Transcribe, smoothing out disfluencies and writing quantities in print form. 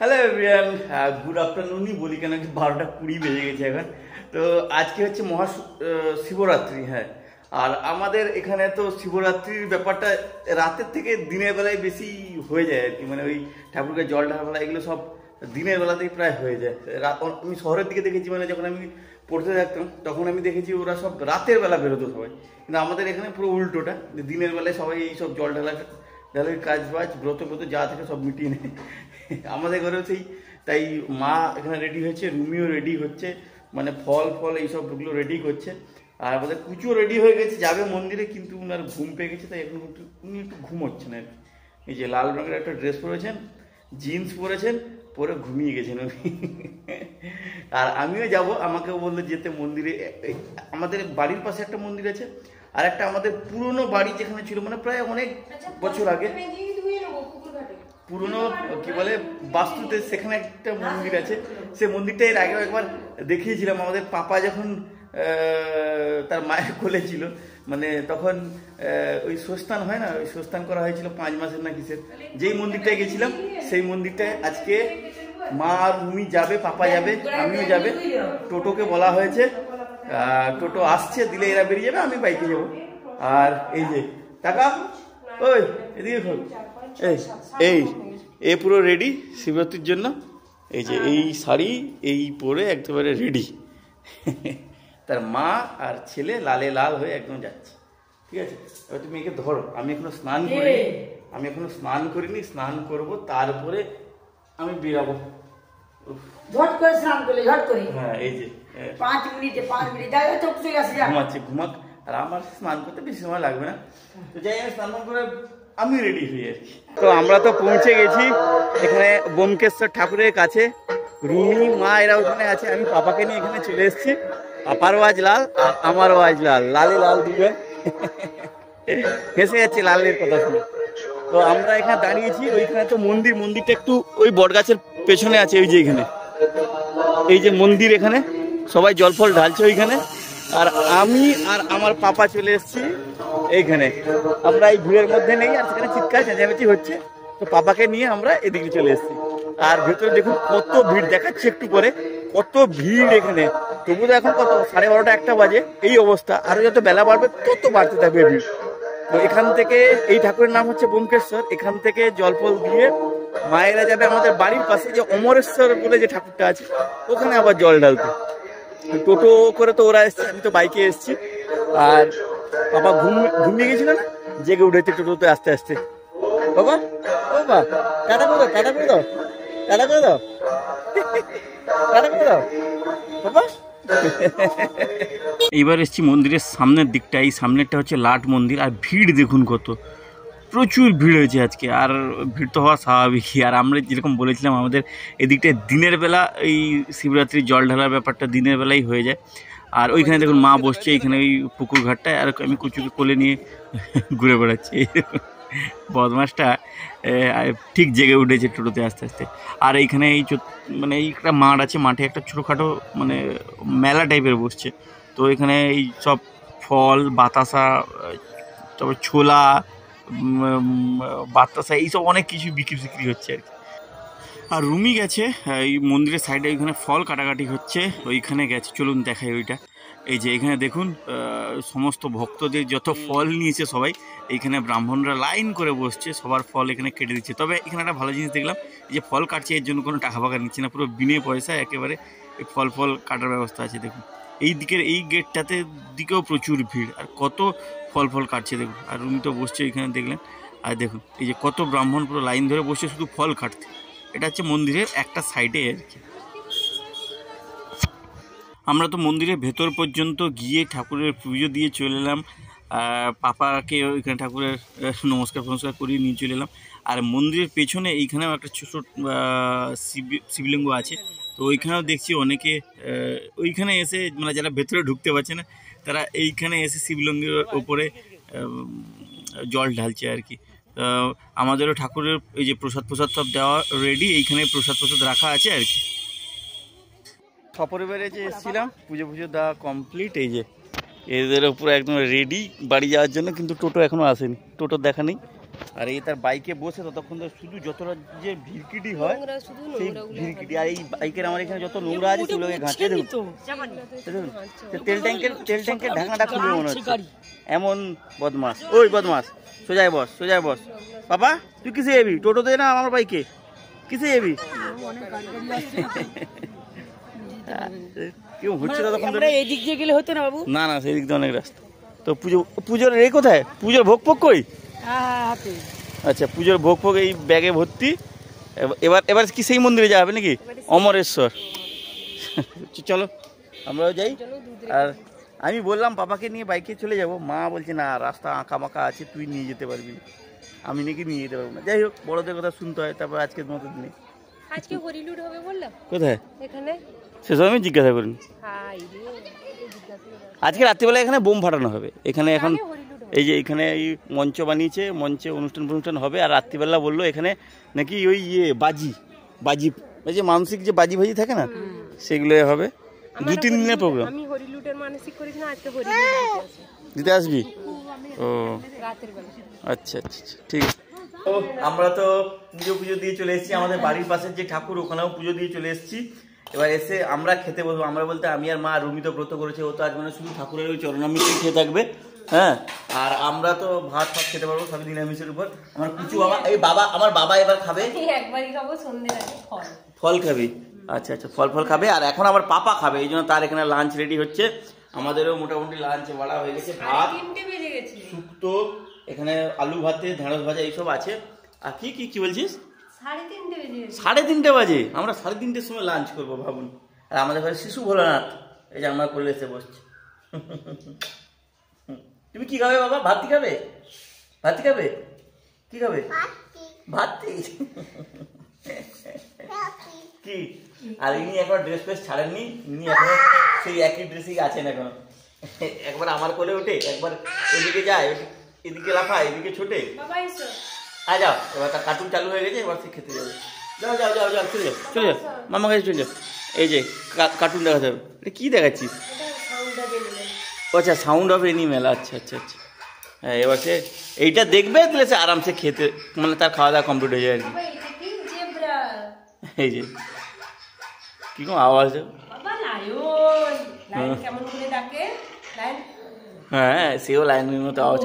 Hello everyone, good আফটারনুনই বলি কেন কি 12টা 20 বেজে গেছে এখন। তো আজকে হচ্ছে শিবরাত্রি। হ্যাঁ, আর আমাদের এখানে তো শিবরাত্রির ব্যাপারটা রাতের থেকে দিনের বেলায় বেশি হয়ে যায় আর কি। মানে ওই ঠাকুরকে জল ঢালা এগুলো সব দিনের বেলাতেই প্রায় হয়ে যায়। আমি শহরের দিকে দেখেছি, মানে যখন আমি পড়তে থাকতাম তখন আমি দেখেছি ওরা সব রাতের বেলা বেরোতো সবাই, কিন্তু আমাদের এখানে পুরো উল্টোটা, দিনের বেলায় সবাই এই সব জল ঢালার কাজ বাজ ব্রত যা থেকে সব মিটিয়ে নেয়। আমাদের ঘরেও সেই তাই মা এখানে রেডি হয়েছে, রুমিও রেডি হচ্ছে, মানে ফল এইসবগুলো রেডি করছে। আর আমাদের কুচুও রেডি হয়ে গেছে, যাবে মন্দিরে, কিন্তু উনার ঘুম পেয়ে গেছে, তাই এখন উনি একটু ঘুমোচ্ছেন আর কি। এই যে লাল রঙের একটা ড্রেস পরেছেন, জিন্স পরেছেন, পরে ঘুমিয়ে গেছেন উনি। আর আমিও যাব, আমাকেও বললো যেতে মন্দিরে। আমাদের বাড়ির পাশে একটা মন্দির আছে, আর একটা আমাদের পুরনো বাড়ি যেখানে ছিল, মানে প্রায় অনেক বছর আগে পুরনো কি বলে বাস্তুতে, সেখানে একটা মন্দির আছে। সে মন্দিরটা এর আগেও একবার দেখিয়েছিলাম, আমাদের পাপা যখন তার মায়ের কোলে ছিল, মানে তখন ওই স্বস্থান হয় না, ওই স্বস্থান করা হয়েছিল 5 মাসের না কিসের, যেই মন্দিরটায় গেছিলাম সেই মন্দিরটায় আজকে মা আর রুমি যাবে, পাপা যাবে, আমিও যাবে। টোটোকে বলা হয়েছে, টোটো আসছে, দিলে এরা বেরিয়ে যাবে, আমি বাইকে যাব। আর এই যে টাকা, ওই এদিকে খোল, এই পুরো রেডি শিবরাত্রির জন্য। এই যে এই শাড়ি এই পরে একেবারে রেডি। তার মা আর ছেলে লালে লাল হয়ে একদম যাচ্ছে। ঠিক আছে, এবার তুমি একে ধরো। আমি এখনো স্নান করিনি, স্নান করব, তারপরে আমি বেরাবো। ঝট করে স্নান করলে ঝট করে। হ্যাঁ, এই যে 5 মিনিট ঘুমাচ্ছে, ঘুমাক। আর আমার স্নান করতে বেশি সময় লাগবে না। তো যাই, আমি স্নান করে আমি রেডি হই আর কি। তো আমরা তো পৌঁছে গেছি এখানে বোমকেশ্বর ঠাকুরের কাছে। রুমি মা এরা ওখানে আছে, আমি পাপাকে নিয়ে এখানে চলে এসেছি। পাপারও আজ লাল আর আমারও আজ লাল, লালে লাল দুটো। হেসে যাচ্ছে লালের কথা শুনে। তো আমরা এখানে দাঁড়িয়েছি, ওইখানে তো মন্দিরটা একটু ওই বটগাছের পেছনে আছে। ওই যে এখানে এই যে মন্দির, এখানে সবাই জল ফল ঢালছে ওইখানে। আর আমি আর আমার পাপা চলে এসেছি এইখানে। আমরা এই ভিড়ের মধ্যে নেই, আর সেখানে চিৎকার চেঁচামেচি হচ্ছে, তো পাপাকে নিয়ে আমরা এদিকে চলে এসেছি। আর ভেতরে দেখুন কত ভিড়, দেখাচ্ছে একটু পরে কত ভিড় এখানে। তবু তো এখন কত 12:30 1টা বাজে, এই অবস্থা। আরো যত বেলা বাড়বে তত বাড়তে থাকবে ভিড়। তো এখান থেকে, এই ঠাকুরের নাম হচ্ছে বোমকেশ্বর, এখান থেকে জল ফল দিয়ে মায়েরা যাবে আমাদের বাড়ির পাশে যে অমরেশ্বর বলে যে ঠাকুরটা আছে, ওখানে আবার জল ঢালতে। টোটো করে তো ওরা এসছে, আমি তো বাইকে এসছি। আর বাবা ঘুমিয়ে গেছিল না, জেগে উঠেছে টোটোতে আস্তে আস্তে। বাবা ও বাবা, টাটা করে দাও, টাটা করে দাও, টাটা করে দাও, টাটা করে দাও বাবা। এইবার এসছি মন্দিরের সামনের দিকটা। এই সামনেরটা হচ্ছে লাট মন্দির। আর ভিড় দেখুন কত, প্রচুর ভিড় হয়েছে আজকে। আর ভিড় তো হওয়া স্বাভাবিকই। আর আমরা যেরকম বলেছিলাম, আমাদের এদিকটায় দিনের বেলা এই শিবরাত্রির জল ঢালার ব্যাপারটা দিনের বেলাই হয়ে যায়। আর ওইখানে দেখুন মা বসছে এইখানে ওই পুকুর ঘাটটায়, আর আমি কুচুকে কোলে নিয়ে ঘুরে বেড়াচ্ছি। বদমাসটা ঠিক জেগে উঠেছে টোটোতে আস্তে আস্তে। আর এইখানে মানে এই একটা মাঠ আছে, মাঠে একটা ছোটোখাটো মানে মেলা টাইপের বসছে। তো এখানে এই সব ফল, বাতাসা, তারপর ছোলা, বাতাসা, এইসব অনেক কিছু বিক্রি হচ্ছে আর কি। আর রুমি গেছে এই মন্দিরের সাইডে, ওইখানে ফল কাটাকাটি হচ্ছে, ওইখানে গেছে। চলুন দেখাই ওইটা। এই যে এখানে দেখুন সমস্ত ভক্তদের যত ফল নিয়েছে সবাই, এইখানে ব্রাহ্মণরা লাইন করে বসছে, সবার ফল এখানে কেটে দিচ্ছে। তবে এখানে একটা ভালো জিনিস দেখলাম, যে ফল কাটছে এর জন্য কোনো টাকা ফাঁকা নিচ্ছে না, পুরো বিনে পয়সা একেবারে এই ফল কাটার ব্যবস্থা আছে। দেখুন এই দিকের এই গেটটাতে দিকেও প্রচুর ভিড়, আর কত ফল কাটছে দেখুন। আর রুমি তো বসছে এখানে দেখলেন। আর দেখুন এই যে কত ব্রাহ্মণ পুরো লাইন ধরে বসছে শুধু ফল কাটতে। এটা হচ্ছে মন্দিরের একটা সাইডে আর কি। আমরা তো মন্দিরের ভেতর পর্যন্ত গিয়ে ঠাকুরের পুজো দিয়ে চলে এলাম। পাপাকে ওইখানে ঠাকুরের নমস্কার করিয়ে নিয়ে চলে এলাম। আর মন্দিরের পেছনে এইখানেও একটা ছোটো শিবলিঙ্গ আছে। তো ওইখানেও দেখছি অনেকে ওইখানে এসে, মানে যারা ভেতরে ঢুকতে পারছে না, তারা এইখানে এসে শিবলিঙ্গের ওপরে জল ঢালছে আর কি। আমাদেরও ঠাকুরের এই যে প্রসাদ সব দেওয়া রেডি, এইখানে প্রসাদ রাখা আছে আর কি। সপরিবারে যে এসেছিলাম, পুজো দেওয়া কমপ্লিট। এই যে এদের পুরো একদম রেডি বাড়ি যাওয়ার জন্য, কিন্তু টোটো এখনও আসেনি, টোটোর দেখা নেই। আর এই তার বাইকে বসে ততক্ষণ তো শুধু যতটা যে ভিড়কিটি হয় সেই ভিড়কিটি, আর এই বাইকের আমার এখানে যত নোংরা আছে সেগুলোকে ঘাঁটিয়ে দেবো। তেল ট্যাঙ্কের ঢাকনাটা খুলবে মনে হচ্ছে, এমন বদমাস। ওই বদমাস, সোজায় বস, সোজায় বস। বাবা তুই কিসে যাবি? টোটোতে না আমার বাইকে? কিসে যাবি? কেউ হচ্ছে ততক্ষণ এই দিক দিয়ে গেলে হতো না বাবু? না না, সেই দিক দিয়ে অনেক রাস্তা। তো পুজোর এই কোথায়? পুজোর ভোগ ফোগ কই? আচ্ছা, পুজোর ভোগ ফোগ এই ব্যাগে ভর্তি। এবার কি সেই মন্দিরে যাবে নাকি? অমরেশ্বর। চলো আমরাও যাই। আর আমি বললাম পাপাকে নিয়ে বাইকে চলে যাব, মা বলছে না রাস্তা আঁকা মাকা আছে, তুই নিয়ে যেতে পারবি না। আমি নাকি নিয়ে যেতে পারবো না। যাই হোক, বড়দের কথা শুনতে হয়। তারপর আজকের মতো দিনে আজকে হরিলুট হবে বললাম, কোথায় এখানে সেসব আমি জিজ্ঞাসা করিনি। আজকে রাত্রিবেলা এখানে বোম ফাটানো হবে। এখানে এখন এই যে এখানে এই মঞ্চ বানিয়েছে, মঞ্চে অনুষ্ঠান হবে। আর রাত্রিবেলা বললো এখানে নাকি ওই বাজি ওই যে মানসিক যে বাজি থাকে না, সেগুলো হবে। 2-3 দিনের প্রোগ্রাম। আমি হরিলুটের মানসিক করেছি না, আজকে হরিলুট দিতে আসবি? ও রাতের বেলা। আচ্ছা আচ্ছা, ঠিক আছে। তো আমরা তো পুজো দিয়ে চলে এসেছি। আমাদের বাড়ির পাশের যে ঠাকুর, ওখানেও পুজো দিয়ে চলে এসেছি। এবার এসে আমরা খেতে বসবো। আমরা বলতে আমি আর মা, রুমি তো ব্রত করেছে, ও তো আজ মানে শুধু ঠাকুরের ওই চরণামৃতই খেয়ে থাকবে। হ্যাঁ, আর আমরা তো ভাত খেতে পারবো সবই নিরামিষের উপর। আমার কুচু আমার বাবা এবার খাবে, একবারই খাবো সন্ধ্যের আগে ফল খাবি। আচ্ছা আচ্ছা, ফল খাবে। আর এখন আবার পাপা খাবে, এই জন্য তার এখানে লাঞ্চ রেডি হচ্ছে। আমাদেরও মোটামুটি লাঞ্চ বাড়া হয়ে গেছে। ভাত, শুক্তো, এখানে আলু ভাতে, ঢেঁড়স ভাজা এইসব আছে। আর কি বলছিস? 3:30 বাজে? আমরা 3:30-র সময় লাঞ্চ করবো ভাবুন। আর আমাদের ঘরে শিশু ভোলানাথ এই যে আমরা করলে এসে বসছি। তুমি কি খাবে বাবা? ভাত খাবে? কি খাবে? ভাত কি? আর ইনি এখন ড্রেস ফ্রেস ছাড়েননি, ইনি এখন সেই একই ড্রেসেই আছেন এখনো। একবার আমার কোলে ওঠে, একবার এদিকে যায়, এদিকে লাফায়, এদিকে ছোটে। যাও, এবার তার কার্টুন চালু হয়ে গেছে, এবার সে খেতে যাবে। যাও চলে যাও মামা কাছে চলে যাও। এই যে কার্টুন দেখাতে হবে। কি দেখাচ্ছিস? আচ্ছা, সাউন্ড অফ এনিমেল। আচ্ছা। হ্যাঁ, এবার সে এইটা দেখবে, তাহলে সে আরামসে খেতে, মানে তার খাওয়া দাওয়া কমপ্লিট হয়ে যায় আর কি। এই যে কি কোন আওয়াজ? হ্যাঁ, সেও লাইনের মতো আওয়াজ।